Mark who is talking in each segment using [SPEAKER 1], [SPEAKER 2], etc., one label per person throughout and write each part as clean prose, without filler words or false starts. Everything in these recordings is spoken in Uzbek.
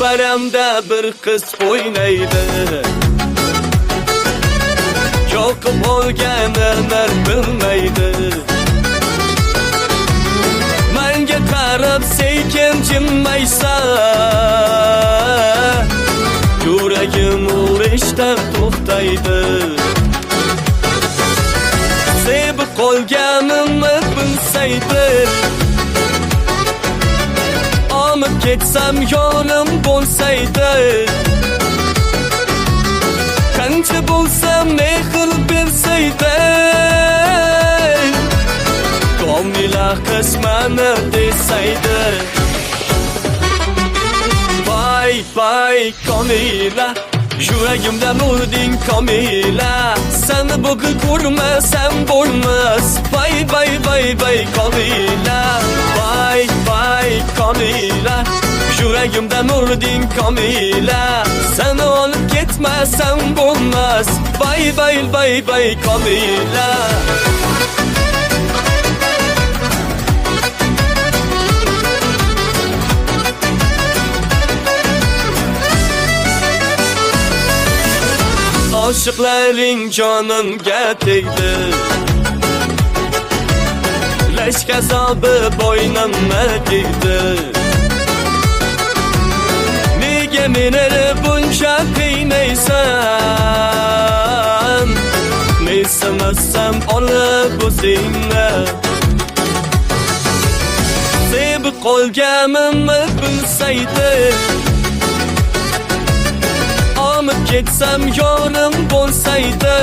[SPEAKER 1] Ro'paramda bir qiz o'ynaydi, yoqib olganini bilmaydi. Menga qarab sekin jilmaysan, yuragim urishdan to'xtaydi. Sevib qolganimni bilsaydi, omib ketsam yonim bo'lsaydi. Qancha bo'lsam mehr bersaydi, Komila qismani desaydi. Vay vay Komila, yuragimdan urding Komila. Seni bugun ko'rmasam bo'lmas. Vay vay vay vay Komila, vay vay Komila, yuragimdan urding Komila. Seni olib ketmasam bo'lmas. Vay vay vay vay Komila. Oshiqlaring jonimga tegdi, lesh kazobi bo'ynimga tegdi. Nega meni buncha qiynaysan? Mensimasam olib o'zingni. Sevib qolganimni bilsaydi, omib ketsam yonim bo'lsaydi.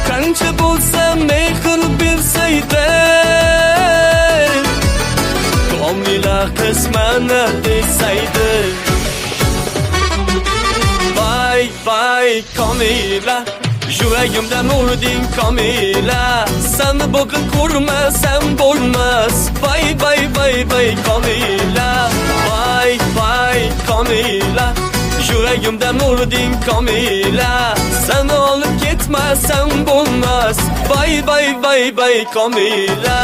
[SPEAKER 1] Qancha bo'lsam mehr bersaydi, Komila qismani desaydi. Vay vay Komila, yuragimdan urding Komila. Seni bugun ko'rmasam bo'lmas. Vay vay vay vay Komila, vay vay Komila, yuragimdan urding Komila. Seni olib ketmasam bo'lmas. Vay vay vay vay Komila.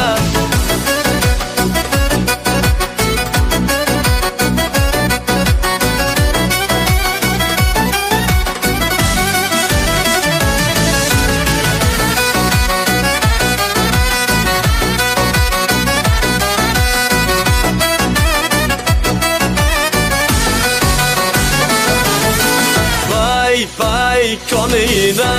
[SPEAKER 1] Vay vay Komila,